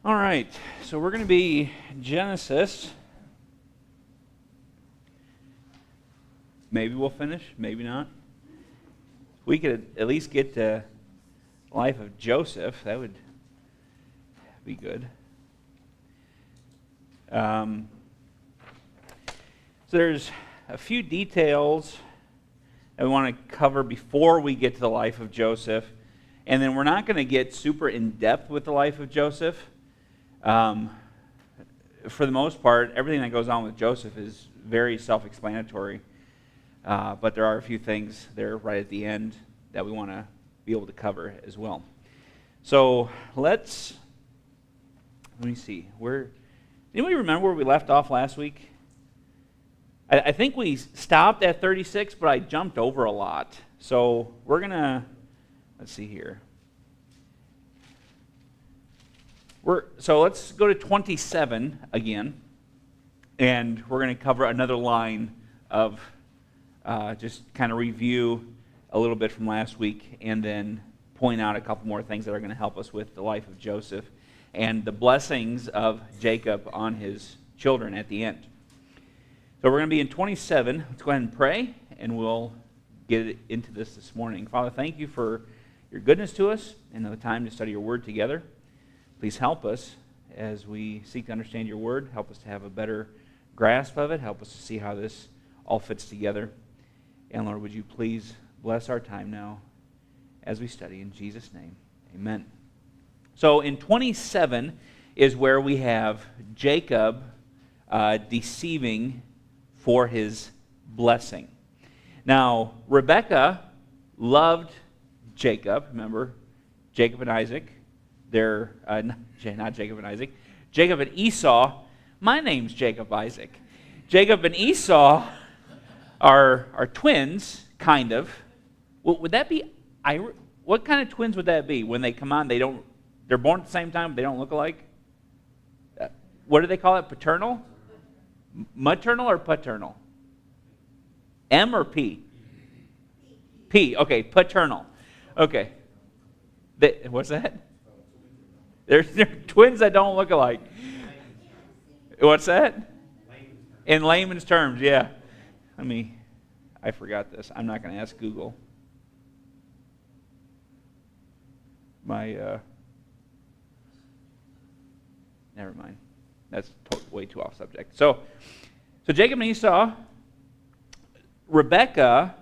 All right, so we're going to be Genesis. Maybe we'll finish, maybe not. We could at least get to the life of Joseph. That would be good. So there's a few details that we want to cover before we get to the life of Joseph. And then we're not going to get super in-depth with the life of Joseph. For the most part, everything that goes on with Joseph is very self-explanatory. But there are a few things there right at the end that we want to be able to cover as well. So let me see. Anybody remember where we left off last week? I think we stopped at 36, but I jumped over a lot. So we're going to, let's see here. So let's go to 27 again, and we're going to cover another line of just kind of review a little bit from last week, and then point out a couple more things that are going to help us with the life of Joseph and the blessings of Jacob on his children at the end. So we're going to be in 27. Let's go ahead and pray, and we'll get into this morning. Father, thank you for your goodness to us and the time to study your word together. Please help us as we seek to understand your word. Help us to have a better grasp of it. Help us to see how this all fits together. And Lord, would you please bless our time now as we study in Jesus' name. Amen. So in 27 is where we have Jacob deceiving for his blessing. Now, Rebekah loved Jacob. Remember, Jacob and Isaac. They're not Jacob and Isaac. Jacob and Esau. My name's Jacob Isaac. Jacob and Esau are twins, kind of. Would that be? What kind of twins would that be? When they come on, they're born at the same time, but they don't look alike. What do they call it? Paternal? Maternal or paternal? M or P? P. Okay, paternal. Okay. What's that? They're twins that don't look alike. What's that? In layman's terms, yeah. I forgot this. I'm not going to ask Google. Never mind. That's way too off subject. So Jacob and Esau, Rebekah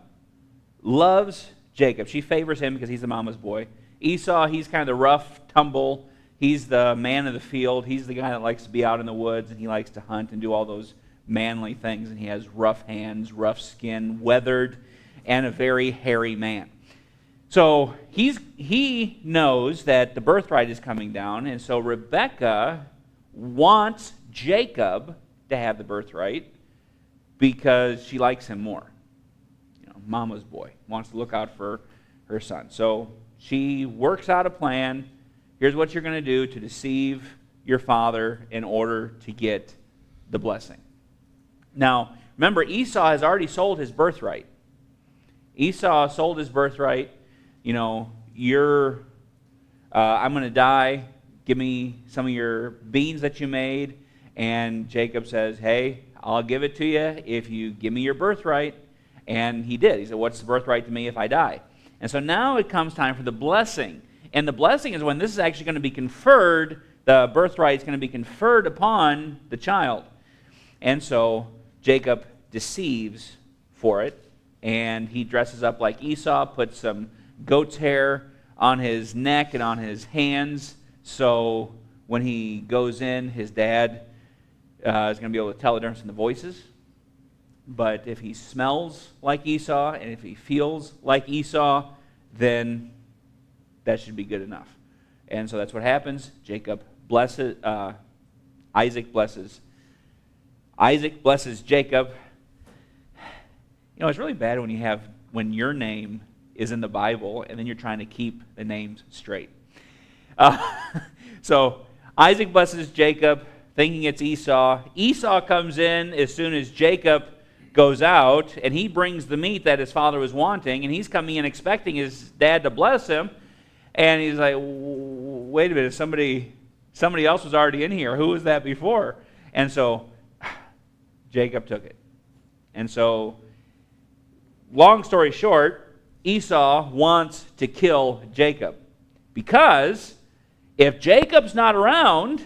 loves Jacob. She favors him because he's the mama's boy. Esau, he's kind of the rough, tumble. He's the man of the field. He's the guy that likes to be out in the woods, and he likes to hunt and do all those manly things. And he has rough hands, rough skin, weathered, and a very hairy man. So he knows that the birthright is coming down, and so Rebekah wants Jacob to have the birthright because she likes him more. Mama's boy, wants to look out for her son. So she works out a plan. Here's what you're going to do to deceive your father in order to get the blessing. Now, remember, Esau has already sold his birthright. Esau sold his birthright. I'm going to die. Give me some of your beans that you made. And Jacob says, hey, I'll give it to you if you give me your birthright. And he did. He said, what's the birthright to me if I die? And so now it comes time for the blessing. And the blessing is when this is actually going to be conferred, the birthright is going to be conferred upon the child. And so Jacob deceives for it. And he dresses up like Esau, puts some goat's hair on his neck and on his hands. So when he goes in, his dad is going to be able to tell the difference in the voices. But if he smells like Esau and if he feels like Esau, then that should be good enough. And so that's what happens. Isaac blesses Jacob. It's really bad when your name is in the Bible and then you're trying to keep the names straight. So Isaac blesses Jacob, thinking it's Esau. Esau comes in as soon as Jacob goes out, and he brings the meat that his father was wanting, and he's coming in expecting his dad to bless him. And he's like, wait a minute, somebody Somebody else was already in here. Who was that before? And so Jacob took it. And so, long story short, Esau wants to kill Jacob. Because if Jacob's not around,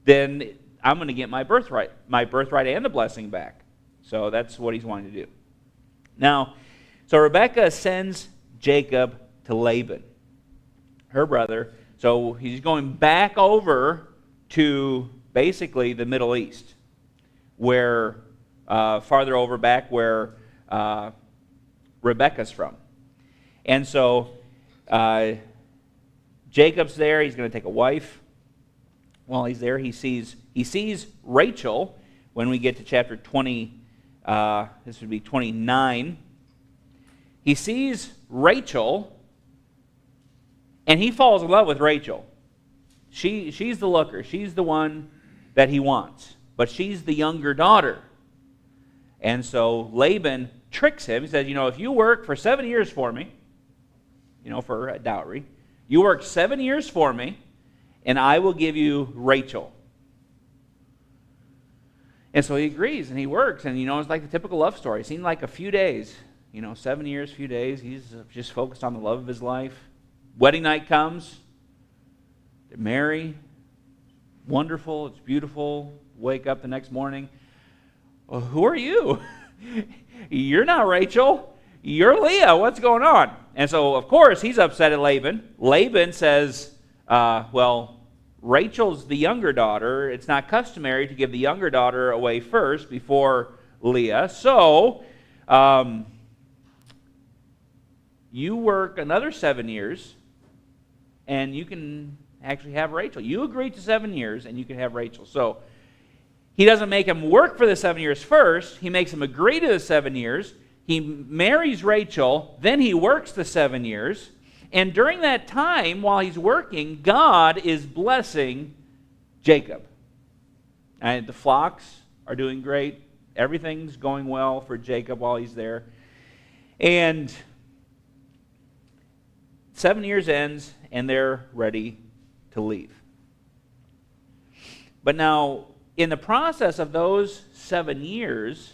then I'm going to get my birthright and the blessing back. So that's what he's wanting to do. Now, so Rebekah sends Jacob to Laban, her brother. So he's going back over to basically the Middle East, where farther over back where Rebekah's from. And so Jacob's there. He's going to take a wife. While he's there, he sees Rachel. When we get to chapter 20, this would be 29. He sees Rachel, and he falls in love with Rachel. She's the looker. She's the one that he wants. But she's the younger daughter. And so Laban tricks him. He says, if you work for 7 years for me, for a dowry, you work 7 years for me, and I will give you Rachel. And so he agrees, and he works. And, it's like the typical love story. It seemed like a few days. 7 years, few days. He's just focused on the love of his life. Wedding night comes. They marry. Wonderful. It's beautiful. Wake up the next morning. Well, who are you? You're not Rachel. You're Leah. What's going on? And so, of course, he's upset at Laban. Laban says, Rachel's the younger daughter. It's not customary to give the younger daughter away first before Leah. So, you work another 7 years, and you can actually have Rachel. You agree to 7 years, and you can have Rachel. So, he doesn't make him work for the 7 years first. He makes him agree to the 7 years. He marries Rachel. Then he works the 7 years. And during that time, while he's working, God is blessing Jacob. And the flocks are doing great. Everything's going well for Jacob while he's there. And 7 years ends, and they're ready to leave. But now, in the process of those 7 years,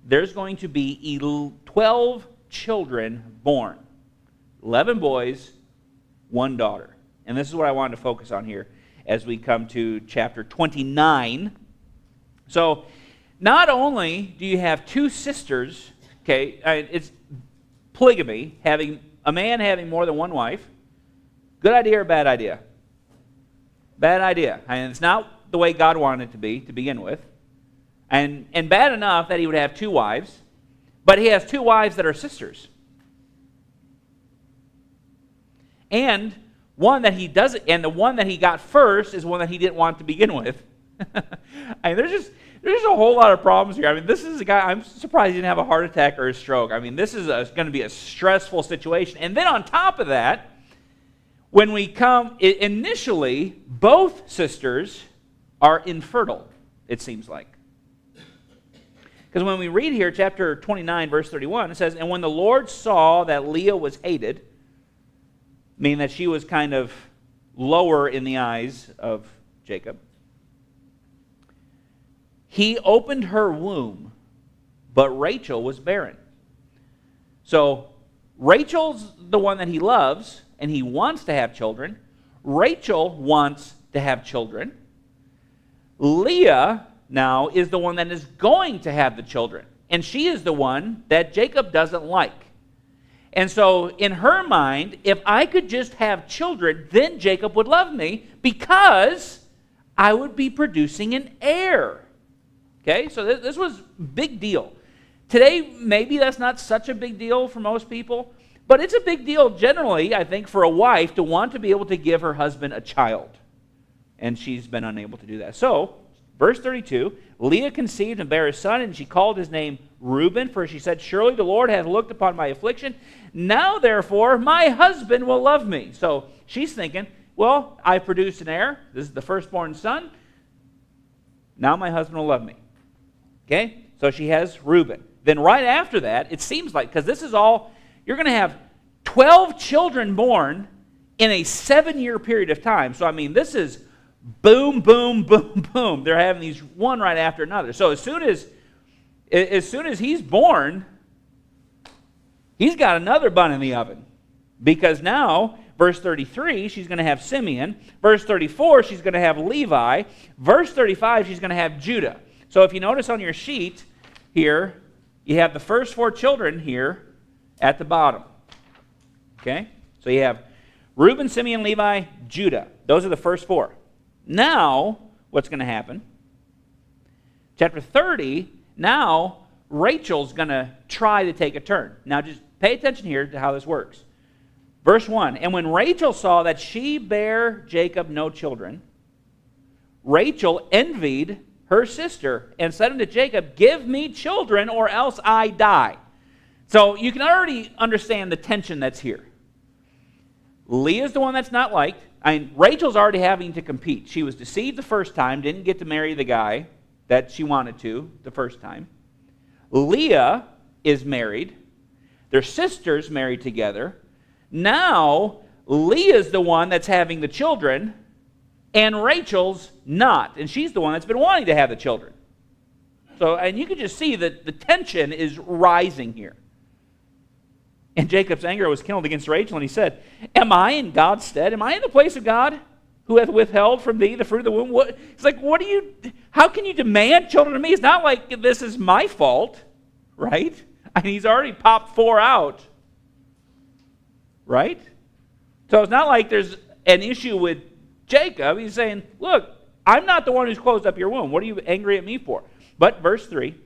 there's going to be 12 children born. 11 boys, 1 daughter. And this is what I wanted to focus on here as we come to chapter 29. So, not only do you have 2 sisters, okay, it's polygamy, having a man having more than 1 wife. Good idea or bad idea? Bad idea. And it's not the way God wanted it to be to begin with. And bad enough that he would have 2 wives, but he has 2 wives that are sisters. And one that he doesn't, and the one that he got first is one that he didn't want to begin with. I mean, there's just a whole lot of problems here. I mean, this is a guy, I'm surprised he didn't have a heart attack or a stroke. I mean, this is going to be a stressful situation. And then on top of that, when we come, initially, both sisters are infertile, it seems like. Because when we read here, chapter 29, verse 31, it says, "And when the Lord saw that Leah was hated," meaning that she was kind of lower in the eyes of Jacob, "He opened her womb, but Rachel was barren." So Rachel's the one that he loves, and he wants to have children. Rachel wants to have children. Leah now is the one that is going to have the children, and she is the one that Jacob doesn't like. And so in her mind, if I could just have children, then Jacob would love me because I would be producing an heir. Okay, so this was a big deal. Today, maybe that's not such a big deal for most people, but it's a big deal generally, I think, for a wife to want to be able to give her husband a child. And she's been unable to do that. So, verse 32, "Leah conceived and bare a son, and she called his name Reuben, for she said, 'Surely the Lord hath looked upon my affliction. Now, therefore, my husband will love me.'" So she's thinking, well, I produced an heir. This is the firstborn son. Now my husband will love me. Okay? So she has Reuben. Then right after that, it seems like, because this is all, you're going to have 12 children born in a 7-year period of time. So, I mean, this is boom, boom, boom, boom. They're having these one right after another. So as soon as he's born, he's got another bun in the oven. Because now, verse 33, she's going to have Simeon. Verse 34, she's going to have Levi. Verse 35, she's going to have Judah. So if you notice on your sheet here, you have the first 4 children here at the bottom. Okay? So you have Reuben, Simeon, Levi, Judah. Those are the first 4. Now, what's going to happen? Chapter 30, now Rachel's going to try to take a turn. Now just pay attention here to how this works. Verse 1, and when Rachel saw that she bare Jacob no children, Rachel envied her sister and said unto Jacob, give me children or else I die. So you can already understand the tension that's here. Leah's the one that's not liked. I mean, Rachel's already having to compete. She was deceived the first time, didn't get to marry the guy that she wanted to the first time. Leah is married. Their sisters married together. Now, Leah's the one that's having the children, and Rachel's not. And she's the one that's been wanting to have the children. So, and you can just see that the tension is rising here. And Jacob's anger was kindled against Rachel, and he said, am I in God's stead? Am I in the place of God, who hath withheld from thee the fruit of the womb? It's like, how can you demand children of me? It's not like this is my fault, right? I mean, he's already popped 4 out, right? So it's not like there's an issue with Jacob. He's saying, look, I'm not the one who's closed up your womb. What are you angry at me for? But verse 3,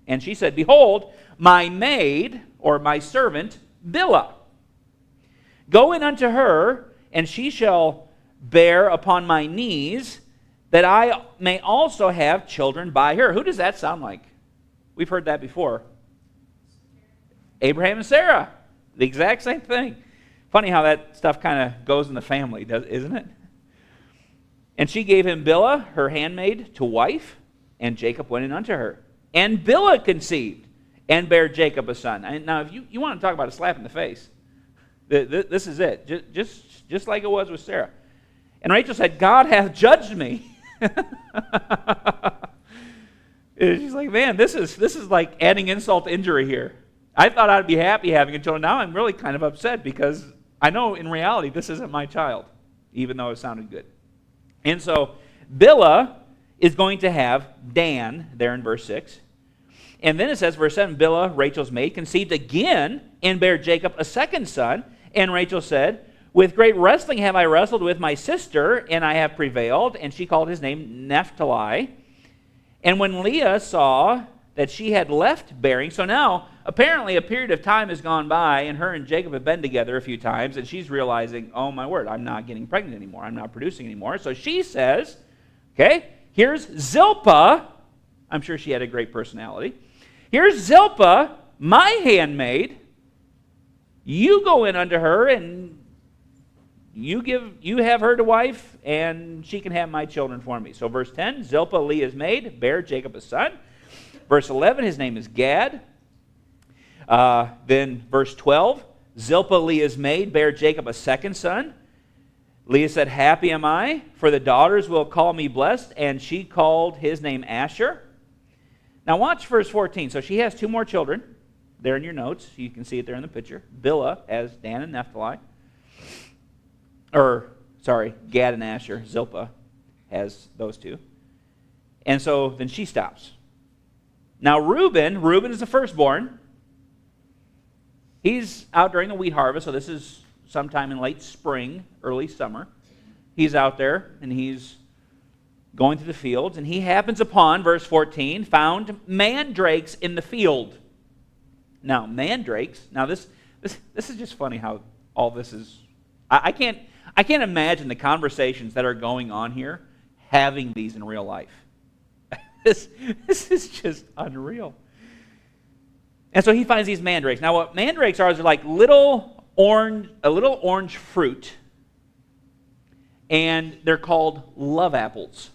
and she said, behold, my maid, or my servant, Bilhah. Go in unto her, and she shall bear upon my knees, that I may also have children by her. Who does that sound like? We've heard that before. Abraham and Sarah. The exact same thing. Funny how that stuff kind of goes in the family, isn't it? And she gave him Bilhah, her handmaid, to wife, and Jacob went in unto her. And Bilhah conceived, and bare Jacob a son. And now, if you want to talk about a slap in the face, this is it. Just like it was with Sarah. And Rachel said, God hath judged me. She's like, man, this is like adding insult to injury here. I thought I'd be happy having a child. Now I'm really kind of upset because I know in reality this isn't my child, even though it sounded good. And so Bilhah is going to have Dan there in verse 6. And then it says, verse 7, Bilhah, Rachel's maid, conceived again and bare Jacob a second son. And Rachel said, with great wrestling have I wrestled with my sister, and I have prevailed. And she called his name Naphtali. And when Leah saw that she had left bearing, so now apparently a period of time has gone by, and her and Jacob have been together a few times, and she's realizing, oh my word, I'm not getting pregnant anymore. I'm not producing anymore. So she says, okay, here's Zilpah. I'm sure she had a great personality. Here's Zilpah, my handmaid. You go in unto her, and you have her to wife, and she can have my children for me. So verse 10, Zilpah, Leah's maid, bare Jacob a son. Verse 11, his name is Gad. Then verse 12, Zilpah, Leah's maid, bare Jacob a second son. Leah said, happy am I, for the daughters will call me blessed, and she called his name Asher. Now watch verse 14. So she has 2 more children. There in your notes. You can see it there in the picture. Bilhah as Dan and Naphtali. Gad and Asher. Zilpah has those 2. And so then she stops. Now Reuben is the firstborn. He's out during the wheat harvest, so this is sometime in late spring, early summer. He's out there, and he's going through the fields, and he happens upon, verse 14, found mandrakes in the field. Now, mandrakes, this is just funny how all this is. I can't imagine the conversations that are going on here having these in real life. This is just unreal. And so he finds these mandrakes. Now, what mandrakes are is they're like a little orange fruit, and they're called love apples,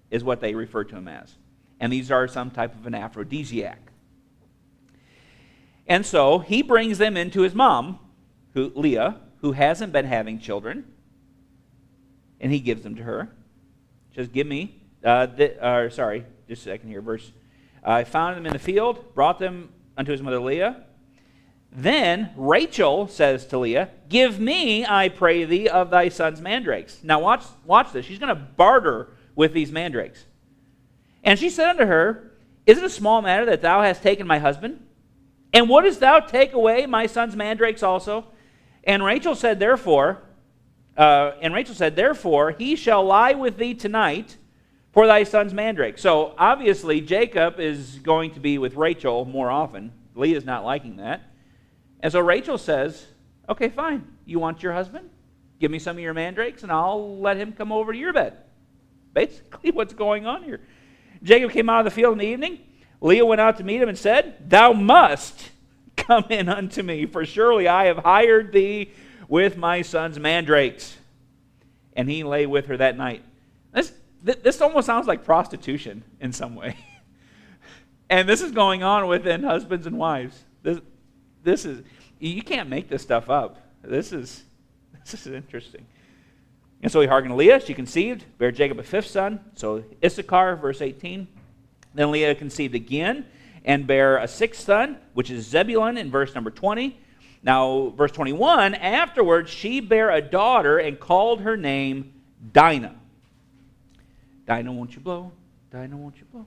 is what they refer to them as. And these are some type of an aphrodisiac. And so he brings them into his mom, Leah, who hasn't been having children. And he gives them to her. She says, give me. Just a second here. I found them in the field, brought them unto his mother Leah. Then Rachel says to Leah, give me, I pray thee, of thy son's mandrakes. Now watch this. She's going to barter with these mandrakes. And she said unto her, is it a small matter that thou hast taken my husband? And wouldest thou take away my son's mandrakes also? And Rachel said, therefore, he shall lie with thee tonight for thy son's mandrake. So obviously Jacob is going to be with Rachel more often. Leah's not liking that. And so Rachel says, okay, fine. You want your husband? Give me some of your mandrakes and I'll let him come over to your bed. Basically what's going on here. Jacob came out of the field in the evening. Leah went out to meet him and said, thou must come in unto me, for surely I have hired thee with my son's mandrakes. And he lay with her that night. This almost sounds like prostitution in some way. And this is going on within husbands and wives. This is, you can't make this stuff up. This is interesting. And so he hearkened to Leah. She conceived, bare Jacob a fifth son. So Issachar, verse 18. Then Leah conceived again and bare a sixth son, which is Zebulun in verse number 20. Now, verse 21, afterwards she bare a daughter and called her name Dinah. Dinah, won't you blow? Dinah, won't you blow?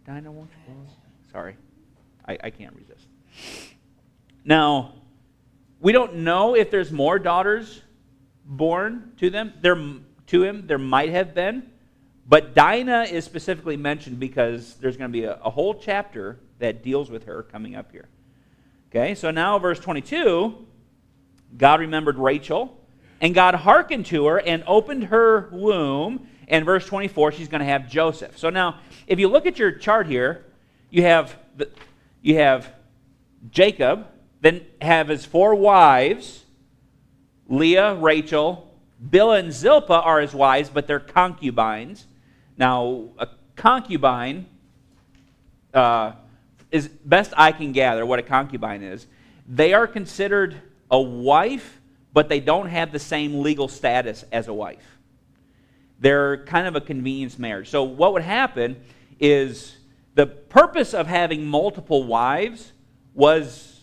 Dinah, won't you blow? Sorry, I can't resist. Now, we don't know if there's more daughters born to them. There might have been. But Dinah is specifically mentioned because there's going to be a whole chapter that deals with her coming up here. Okay, so now verse 22, God remembered Rachel, and God hearkened to her and opened her womb. And verse 24, she's going to have Joseph. So now, if you look at your chart here, you have Jacob, then have his four wives, Leah, Rachel, Bilhah, and Zilpah are his wives, but they're concubines. Now, a concubine is best I can gather what a concubine is. They are considered a wife, but they don't have the same legal status as a wife. They're kind of a convenience marriage. So what would happen is the purpose of having multiple wives was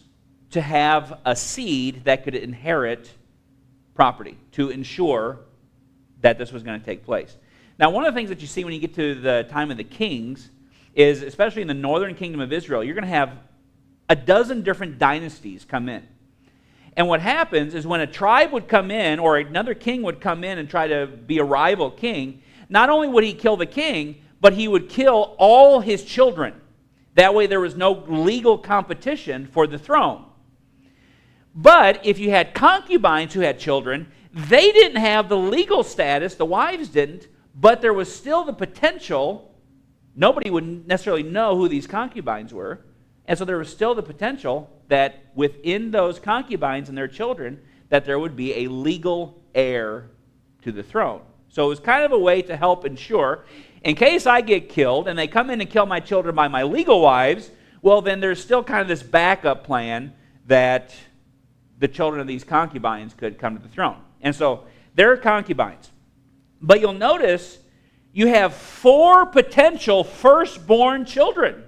to have a seed that could inherit property, to ensure that this was going to take place. Now, one of the things that you see when you get to the time of the kings is, especially in the northern kingdom of Israel, you're going to have a dozen different dynasties come in. And what happens is when a tribe would come in, or another king would come in and try to be a rival king, not only would he kill the king, but he would kill all his children. That way there was no legal competition for the throne. But if you had concubines who had children, they didn't have the legal status, the wives didn't, but there was still the potential. Nobody would necessarily know who these concubines were. And so there was still the potential that within those concubines and their children, that there would be a legal heir to the throne. So it was kind of a way to help ensure, in case I get killed and they come in and kill my children by my legal wives, well, then there's still kind of this backup plan that the children of these concubines could come to the throne. And so they're concubines. But you'll notice you have 4 potential firstborn children.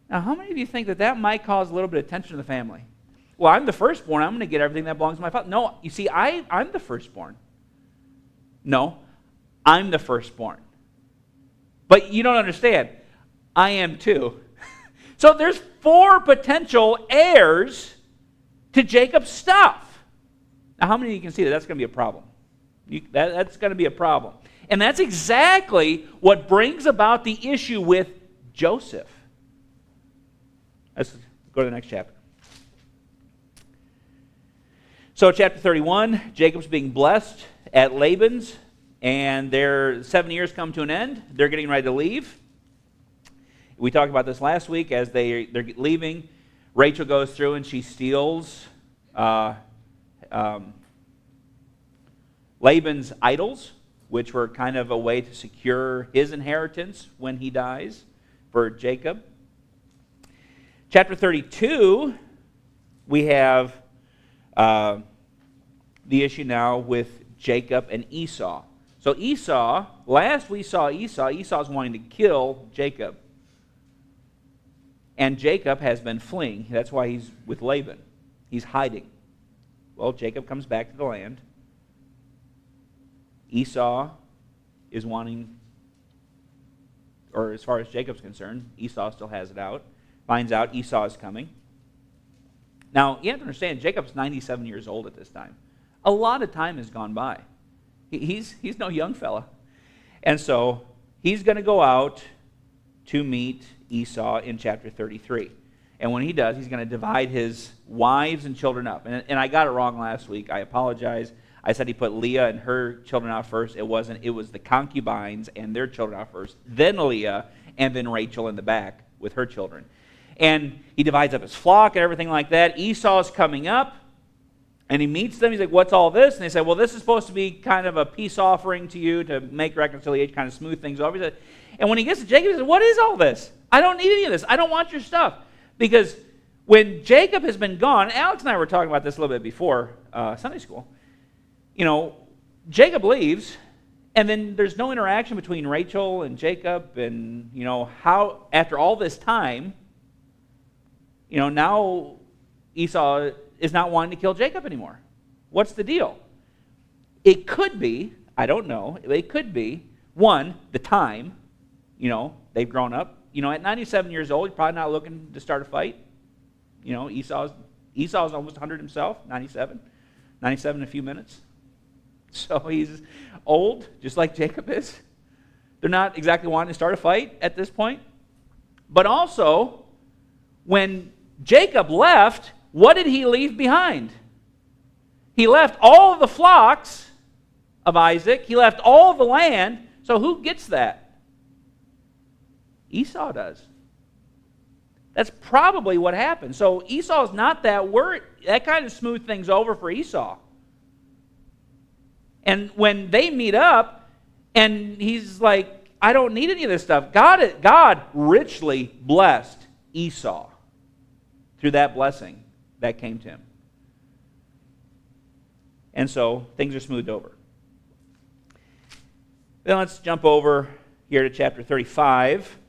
Now, how many of you think that that might cause a little bit of tension in the family? Well, I'm the firstborn. I'm going to get everything that belongs to my father. No, you see, I'm the firstborn. No, I'm the firstborn. But you don't understand. I am too. So there's 4 potential heirs to Jacob's stuff. Now, how many of you can see that that's going to be a problem? That's going to be a problem. And that's exactly what brings about the issue with Joseph. Let's go to the next chapter. So chapter 31, Jacob's being blessed at Laban's, and their 7 years come to an end. They're getting ready to leave. We talked about this last week. As they're leaving, Rachel goes through and she steals Laban's idols, which were kind of a way to secure his inheritance when he dies for Jacob. Chapter 32, we have the issue now with Jacob and Esau. So Esau, last we saw Esau's wanting to kill Jacob. And Jacob has been fleeing. That's why he's with Laban. He's hiding. Well, Jacob comes back to the land. Esau is wanting, or as far as Jacob's concerned, Esau still has it out. Finds out Esau is coming. Now, you have to understand, Jacob's 97 years old at this time. A lot of time has gone by. He's no young fella. And so, he's going to go out to meet Esau in chapter 33. And when he does, he's going to divide his wives and children up. And I got it wrong last week. I apologize. I said he put Leah and her children out first. It wasn't. It was the concubines and their children out first, then Leah, and then Rachel in the back with her children. And he divides up his flock and everything like that. Esau's coming up, and he meets them. He's like, what's all this? And they say, well, this is supposed to be kind of a peace offering to you to make reconciliation, kind of smooth things over. He said, and when he gets to Jacob, he says, what is all this? I don't need any of this. I don't want your stuff. Because when Jacob has been gone, Alex and I were talking about this a little bit before Sunday school. You know, Jacob leaves, and then there's no interaction between Rachel and Jacob, and, you know, how, after all this time, you know, now Esau is not wanting to kill Jacob anymore. What's the deal? It could be, I don't know, it could be, one, the time, you know, they've grown up. You know, at 97 years old, he's probably not looking to start a fight. You know, Esau's almost 100 himself, 97 in a few minutes. So he's old, just like Jacob is. They're not exactly wanting to start a fight at this point. But also, when Jacob left, what did he leave behind? He left all of the flocks of Isaac. He left all of the land. So who gets that? Esau does. That's probably what happened. So Esau's not that worried. That kind of smoothed things over for Esau. And when they meet up, and he's like, I don't need any of this stuff. God richly blessed Esau through that blessing that came to him. And so things are smoothed over. Then let's jump over here to chapter 35.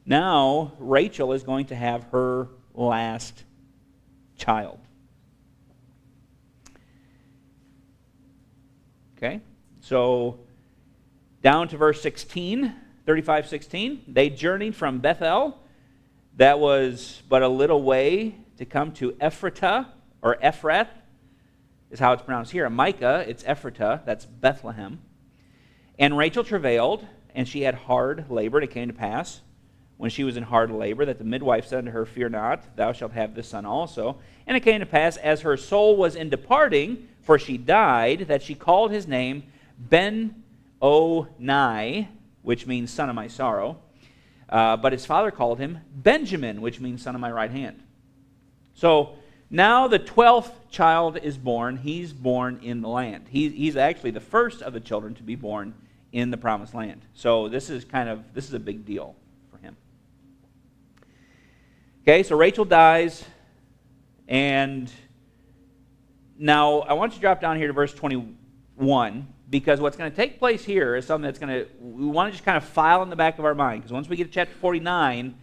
Now, Rachel is going to have her last child. Okay, so down to verse 16, 35:16. They journeyed from Bethel, that was but a little way, to come to Ephratah, or Ephrath, is how it's pronounced here. Micah, it's Ephratah, that's Bethlehem. And Rachel travailed, and she had hard labor. And it came to pass, when she was in hard labor, that the midwife said unto her, Fear not, thou shalt have this son also. And it came to pass, as her soul was in departing, for she died, that she called his name Ben-O-Nai, which means son of my sorrow. But his father called him Benjamin, which means son of my right hand. So now the 12th child is born. He's born in the land. He's actually the first of the children to be born in the promised land. So this is a big deal for him. Okay, so Rachel dies, and now I want you to drop down here to verse 21, because what's going to take place here is something we want to just kind of file in the back of our mind, because once we get to chapter 49,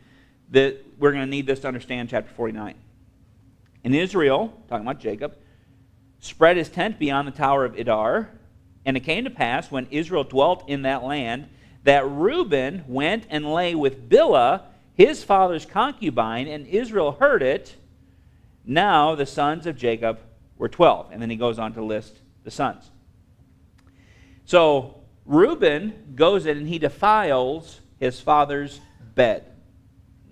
we're going to need this to understand chapter 49. And Israel, talking about Jacob, spread his tent beyond the tower of Idar, and it came to pass, when Israel dwelt in that land, that Reuben went and lay with Bilhah, his father's concubine, and Israel heard it. Now the sons of Jacob were 12. And then he goes on to list the sons. So Reuben goes in and he defiles his father's bed.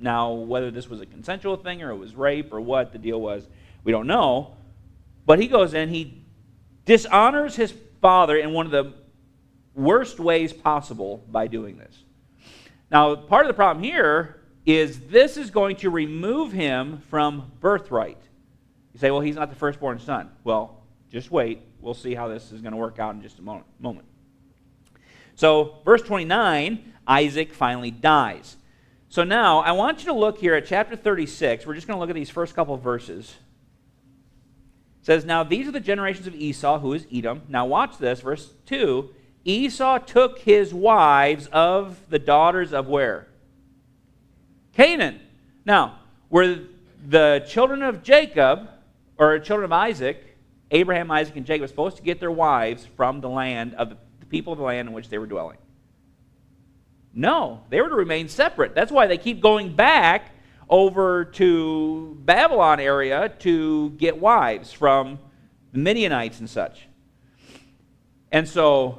Now, whether this was a consensual thing or it was rape or what the deal was, we don't know. But he goes in, he dishonors his father in one of the worst ways possible by doing this. Now, part of the problem here is this is going to remove him from birthright. You say, well, he's not the firstborn son. Well, just wait. We'll see how this is going to work out in just a moment. So, verse 29, Isaac finally dies. So now, I want you to look here at chapter 36. We're just going to look at these first couple of verses. It says, now these are the generations of Esau, who is Edom. Now watch this, verse 2. Esau took his wives of the daughters of where? Canaan. Now, were the children of Jacob, or children of Isaac, Abraham, Isaac, and Jacob, supposed to get their wives from the land of the people of the land in which they were dwelling? No, they were to remain separate. That's why they keep going back over to Babylon area to get wives from the Midianites and such. And so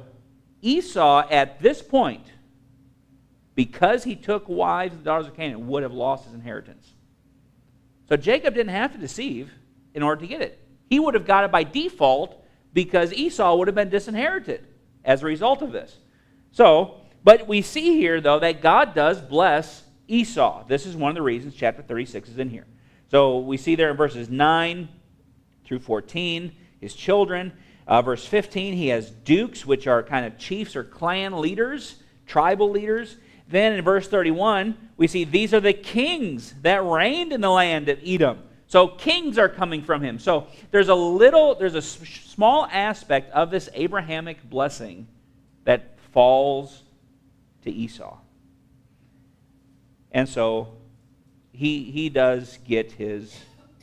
Esau, at this point, because he took wives of the daughters of Canaan, would have lost his inheritance. So Jacob didn't have to deceive in order to get it. He would have got it by default because Esau would have been disinherited as a result of this. So, but we see here, though, that God does bless Esau. This is one of the reasons chapter 36 is in here. So we see there in verses 9 through 14, his children. Verse 15, he has dukes, which are kind of chiefs or clan leaders, tribal leaders. Then in verse 31, we see these are the kings that reigned in the land of Edom. So kings are coming from him. So there's a small aspect of this Abrahamic blessing that falls to Esau. And so he does get his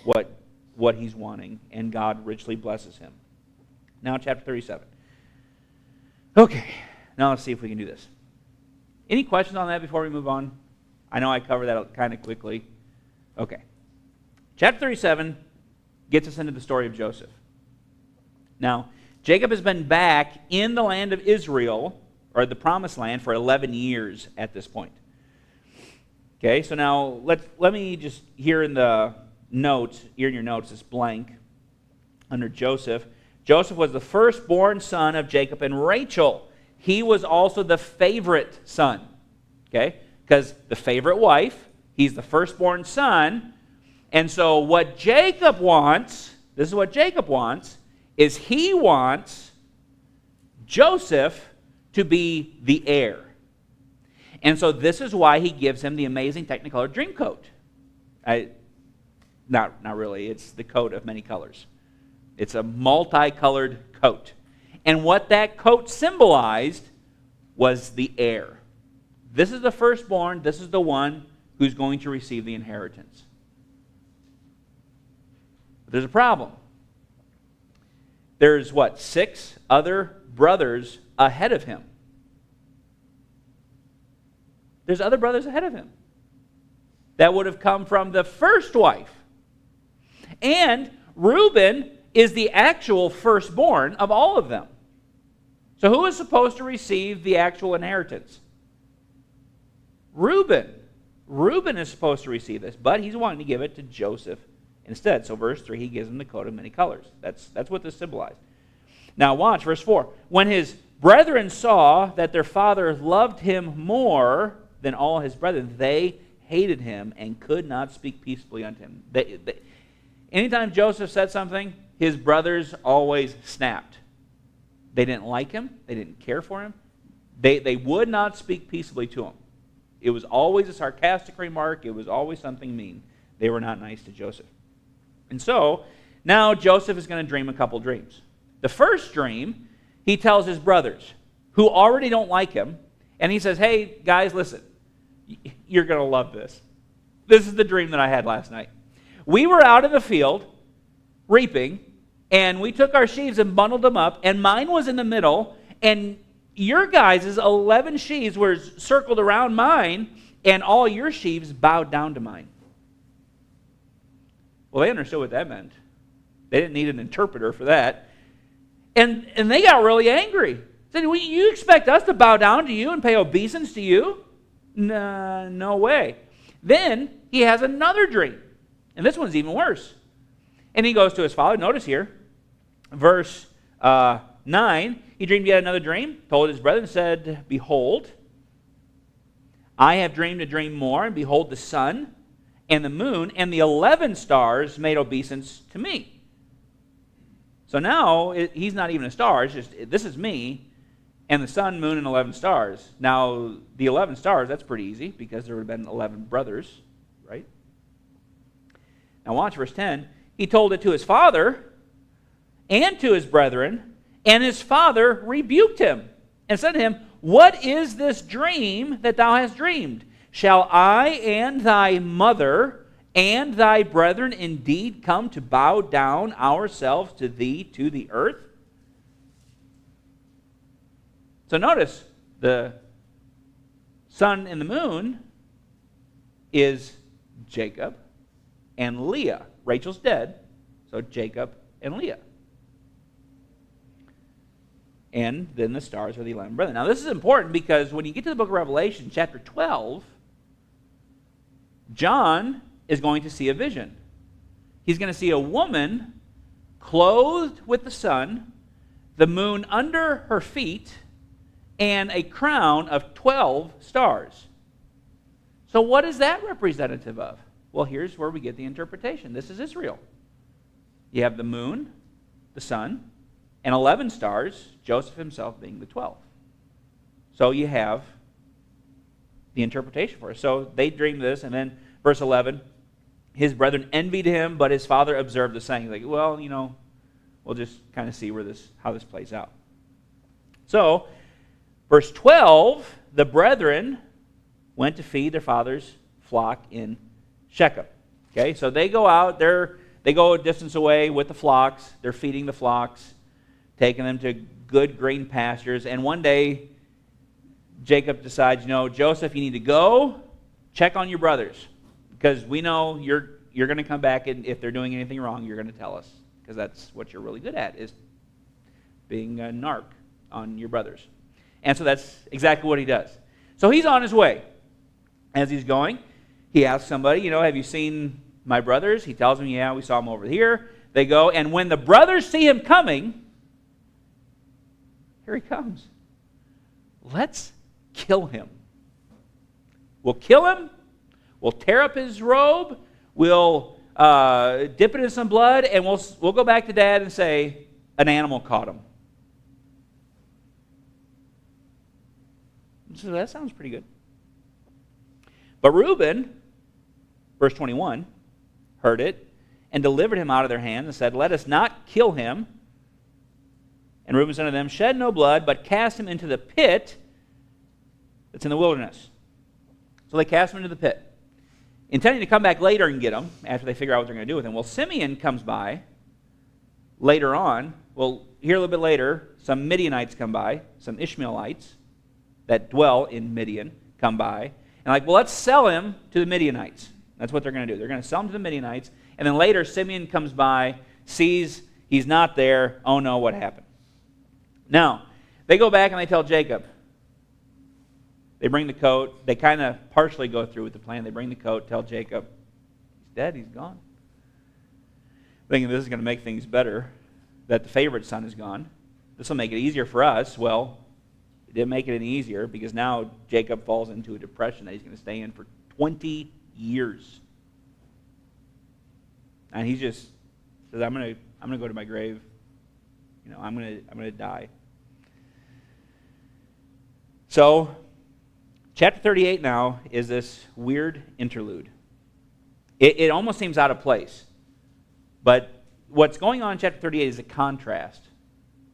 what he's wanting, and God richly blesses him. Now chapter 37. Okay, now let's see if we can do this. Any questions on that before we move on? I know I covered that kind of quickly. Okay. Chapter 37 gets us into the story of Joseph. Now, Jacob has been back in the land of Israel, or the promised land, for 11 years at this point. Okay, so now let me just, here in your notes, this blank, under Joseph. Joseph was the firstborn son of Jacob and Rachel. He was also the favorite son. Okay, because the favorite wife, he's the firstborn son. And so what Jacob wants, this is what Jacob wants, is he wants Joseph to be the heir. And so this is why he gives him the amazing Technicolor dream coat. Not really, it's the coat of many colors. It's a multicolored coat. And what that coat symbolized was the heir. This is the firstborn, this is the one who's going to receive the inheritance. But there's a problem. There's 6 other brothers ahead of him. There's other brothers ahead of him that would have come from the first wife. And Reuben is the actual firstborn of all of them. So who is supposed to receive the actual inheritance? Reuben. Reuben is supposed to receive this, but he's wanting to give it to Joseph instead. So verse 3, he gives him the coat of many colors. That's what this symbolized. Now watch, verse 4. When his brethren saw that their father loved him more than all his brethren, they hated him and could not speak peaceably unto him. Anytime Joseph said something, his brothers always snapped. They didn't like him. They didn't care for him. They would not speak peaceably to him. It was always a sarcastic remark. It was always something mean. They were not nice to Joseph. And so, now Joseph is going to dream a couple dreams. The first dream, he tells his brothers, who already don't like him, and he says, hey, guys, listen, you're going to love this. This is the dream that I had last night. We were out in the field reaping, and we took our sheaves and bundled them up, and mine was in the middle, and your guys' 11 sheaves were circled around mine, and all your sheaves bowed down to mine. Well, they understood what that meant. They didn't need an interpreter for that. And they got really angry. Said, you expect us to bow down to you and pay obeisance to you? No way. Then he has another dream. And this one's even worse. And he goes to his father. Notice here, verse 9, he dreamed yet another dream, told his brethren, said, behold, I have dreamed a dream more, and behold, the sun and the moon and the 11 stars made obeisance to me. So now, he's not even a star, it's just, this is me, and the sun, moon, and 11 stars. Now, the 11 stars, that's pretty easy because there would have been 11 brothers, right? Now watch verse 10. He told it to his father and to his brethren, and his father rebuked him and said to him, "What is this dream that thou hast dreamed? Shall I and thy mother and thy brethren indeed come to bow down ourselves to thee to the earth?" So notice, the sun and the moon is Jacob and Leah. Rachel's dead, so Jacob and Leah. And then the stars are the 11 brethren. Now this is important because when you get to the book of Revelation, chapter 12, John is going to see a vision. He's going to see a woman clothed with the sun, the moon under her feet, and a crown of 12 stars. So what is that representative of? Well, here's where we get the interpretation. This is Israel. You have the moon, the sun, and 11 stars, Joseph himself being the 12. So you have the interpretation for it. So they dreamed this, and then verse 11, his brethren envied him, but his father observed the saying. He's like, well, we'll just kind of see how this plays out. So, verse 12, the brethren went to feed their father's flock in Shechem. Okay, so they go out, they go a distance away with the flocks, they're feeding the flocks, taking them to good green pastures, and one day Jacob decides, Joseph, you need to go check on your brothers, because we know you're going to come back, and if they're doing anything wrong, you're going to tell us, because that's what you're really good at, is being a narc on your brothers. And so that's exactly what he does. So he's on his way. As he's going, he asks somebody, have you seen my brothers? He tells them, yeah, we saw them over here. They go, and when the brothers see him coming, here he comes. Let's kill him. We'll kill him. We'll tear up his robe. We'll dip it in some blood, and we'll go back to Dad and say, an animal caught him. So that sounds pretty good. But Reuben, verse 21, heard it and delivered him out of their hands and said, let us not kill him. And Reuben said to them, shed no blood, but cast him into the pit that's in the wilderness. So they cast him into the pit, intending to come back later and get him after they figure out what they're going to do with him. Well, Simeon comes by later on. Well, here a little bit later, some Midianites come by, some Ishmaelites that dwell in Midian come by. And let's sell him to the Midianites. That's what they're going to do. They're going to sell him to the Midianites. And then later, Simeon comes by, sees he's not there. Oh no, what happened? Now, they go back and they tell Jacob. They bring the coat. They kind of partially go through with the plan. They bring the coat, tell Jacob, he's dead, he's gone. Thinking this is going to make things better, that the favorite son is gone. This will make it easier for us. Well, it didn't make it any easier, because now Jacob falls into a depression that he's going to stay in for 20 years. And he just says, I'm going to go to my grave. I'm going to die. So, chapter 38 now is this weird interlude. It almost seems out of place. But what's going on in chapter 38 is a contrast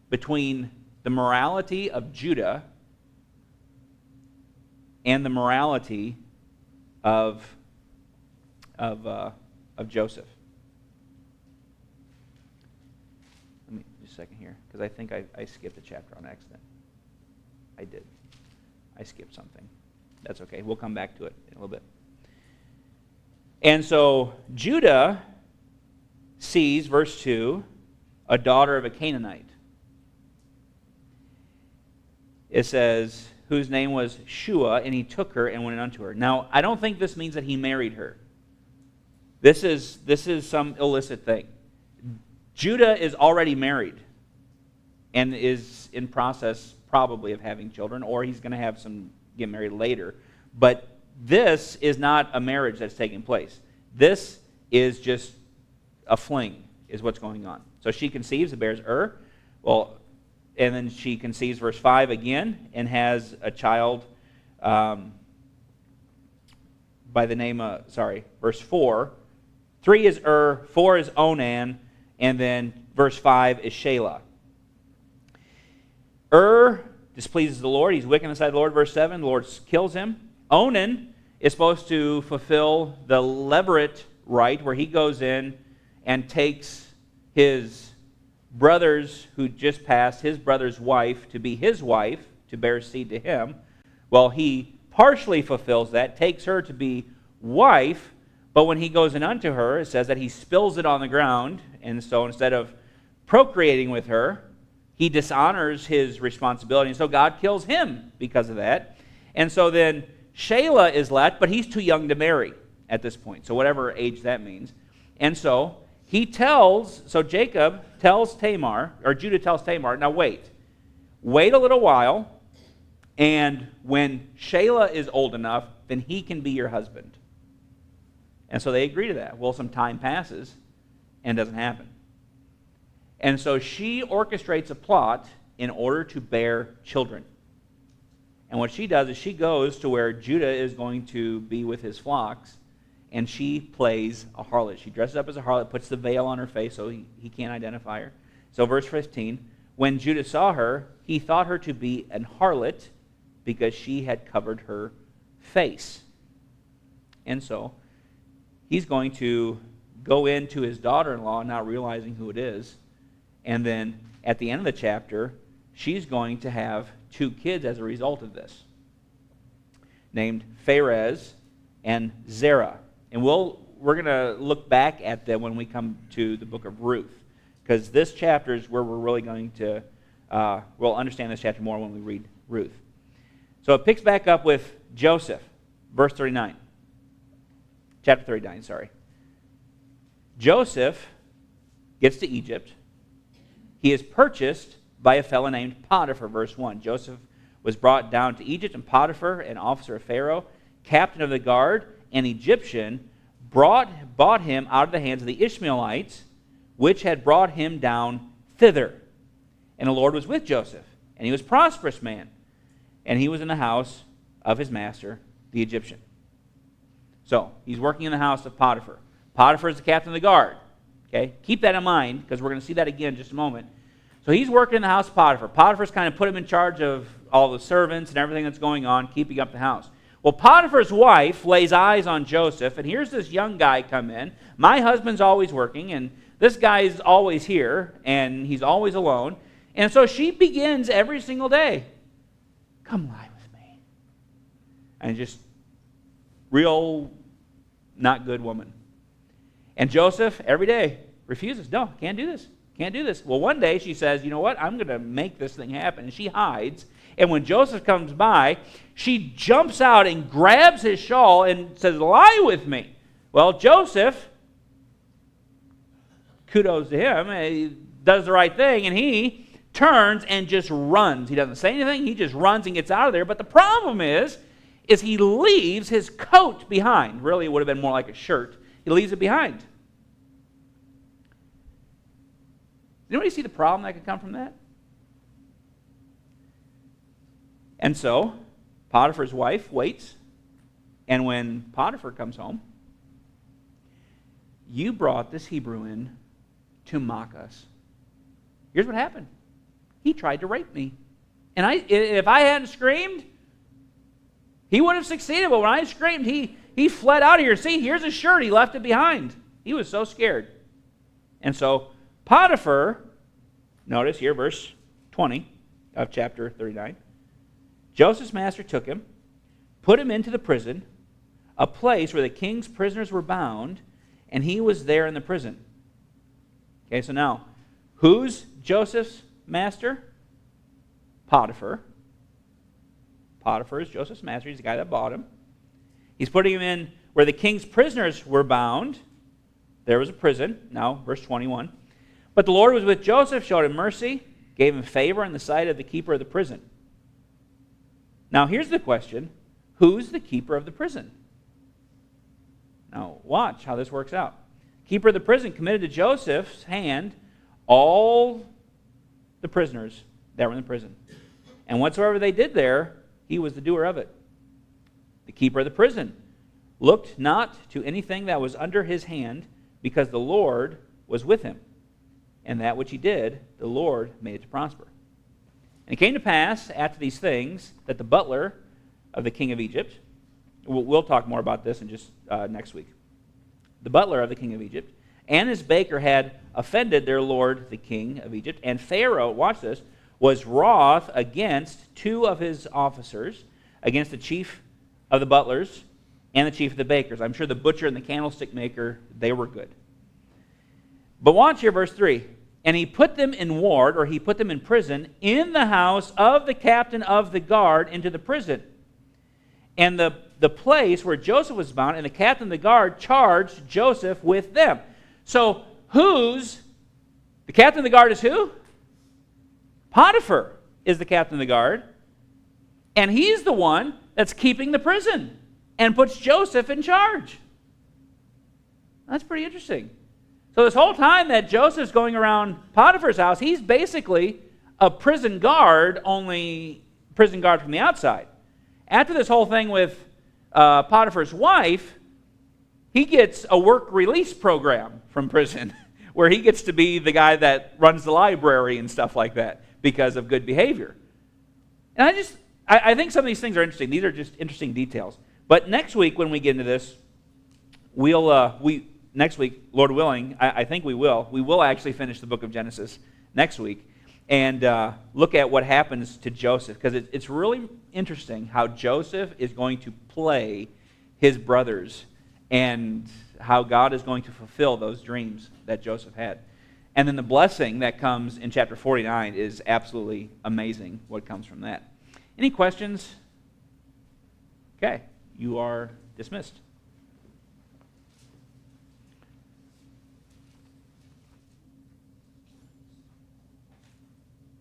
between the morality of Judah and the morality of Joseph. Let me just a second here, because I think I skipped a chapter on accident. I did. I skipped something. That's okay. We'll come back to it in a little bit. And so Judah sees, verse 2, a daughter of a Canaanite. It says, whose name was Shua, and he took her and went unto her. Now, I don't think this means that he married her. This is some illicit thing. Judah is already married and is in process probably of having children, or he's going to get married later. But this is not a marriage that's taking place. This is just a fling, is what's going on. So she conceives and bears Well, and then she conceives, verse 5 again, and has a child by the name of, verse 4. 3 is 4 is Onan, and then verse 5 is Shelah. Displeases the Lord. He's wicked in the sight of the Lord, verse 7. The Lord kills him. Onan is supposed to fulfill the levirate rite, where he goes in and takes his brother's, who just passed, his brother's wife to be his wife, to bear seed to him. Well, he partially fulfills that, takes her to be wife, but when he goes in unto her, it says that he spills it on the ground, and so instead of procreating with her, he dishonors his responsibility, and so God kills him because of that. And so then Shelah is left, but he's too young to marry at this point, so whatever age that means. And so Jacob tells Tamar, or Judah tells Tamar, now wait a little while, and when Shelah is old enough, then he can be your husband. And so they agree to that. Well, some time passes, and it doesn't happen. And so she orchestrates a plot in order to bear children. And what she does is she goes to where Judah is going to be with his flocks, and she plays a harlot. She dresses up as a harlot, puts the veil on her face so he can't identify her. So verse 15, when Judah saw her, he thought her to be an harlot because she had covered her face. And so he's going to go into his daughter-in-law, not realizing who it is. And then at the end of the chapter, she's going to have 2 kids as a result of this, named Pharez and Zerah. And we're going to look back at them when we come to the book of Ruth, because this chapter is where we're really going to, we'll understand this chapter more when we read Ruth. So it picks back up with Joseph, verse 39. Chapter 39, sorry. Joseph gets to Egypt. He is purchased by a fellow named Potiphar, verse 1. Joseph was brought down to Egypt, and Potiphar, an officer of Pharaoh, captain of the guard, an Egyptian, bought him out of the hands of the Ishmaelites, which had brought him down thither. And the Lord was with Joseph, and he was a prosperous man, and he was in the house of his master, the Egyptian. So, he's working in the house of Potiphar. Potiphar is the captain of the guard. Okay? Keep that in mind, because we're going to see that again in just a moment. So he's working in the house of Potiphar. Potiphar's kind of put him in charge of all the servants and everything that's going on, keeping up the house. Well, Potiphar's wife lays eyes on Joseph, and here's this young guy come in. My husband's always working, and this guy's always here, and he's always alone. And so she begins every single day, come lie with me. And just real not good woman. And Joseph, every day, refuses. No, can't do this. Can't do this. Well, one day she says, you know what? I'm going to make this thing happen. And she hides. And when Joseph comes by, she jumps out and grabs his shawl and says, lie with me. Well, Joseph, kudos to him, he does the right thing, and he turns and just runs. He doesn't say anything. He just runs and gets out of there. But the problem is he leaves his coat behind. Really, it would have been more like a shirt. He leaves it behind. Anybody see the problem that could come from that? And so, Potiphar's wife waits, and when Potiphar comes home, you brought this Hebrew in to mock us. Here's what happened. He tried to rape me. And if I hadn't screamed, he would have succeeded. But when I screamed, he fled out of here. See, here's his shirt. He left it behind. He was so scared. And so Potiphar, notice here, verse 20 of chapter 39. Joseph's master took him, put him into the prison, a place where the king's prisoners were bound, and he was there in the prison. Okay, so now, who's Joseph's master? Potiphar. Potiphar is Joseph's master. He's the guy that bought him. He's putting him in where the king's prisoners were bound. There was a prison. Now, verse 21. But the Lord was with Joseph, showed him mercy, gave him favor in the sight of the keeper of the prison. Now, here's the question. Who's the keeper of the prison? Now, watch how this works out. Keeper of the prison committed to Joseph's hand all the prisoners that were in the prison. And whatsoever they did there, he was the doer of it. The keeper of the prison looked not to anything that was under his hand, because the Lord was with him. And that which he did, the Lord made it to prosper. And it came to pass after these things that the butler of the king of Egypt, we'll talk more about this in just next week. The butler of the king of Egypt and his baker had offended their lord, the king of Egypt. And Pharaoh, watch this, was wroth against two of his officers, against the chief of the butlers and the chief of the bakers. I'm sure the butcher and the candlestick maker, they were good. But watch here, verse 3. And he put them in ward, or he put them in prison, in the house of the captain of the guard into the prison. And the place where Joseph was bound, and the captain of the guard charged Joseph with them. So the captain of the guard is who? Potiphar is the captain of the guard. And he's the one that's keeping the prison and puts Joseph in charge. That's pretty interesting. So this whole time that Joseph's going around Potiphar's house, he's basically a prison guard, only prison guard from the outside. After this whole thing with Potiphar's wife, he gets a work release program from prison where he gets to be the guy that runs the library and stuff like that because of good behavior. And I think some of these things are interesting. These are just interesting details. But next week when we get into this, next week, Lord willing, I think we will actually finish the book of Genesis next week and look at what happens to Joseph, because it's really interesting how Joseph is going to play his brothers and how God is going to fulfill those dreams that Joseph had. And then the blessing that comes in chapter 49 is absolutely amazing, what comes from that. Any questions? Okay, you are dismissed.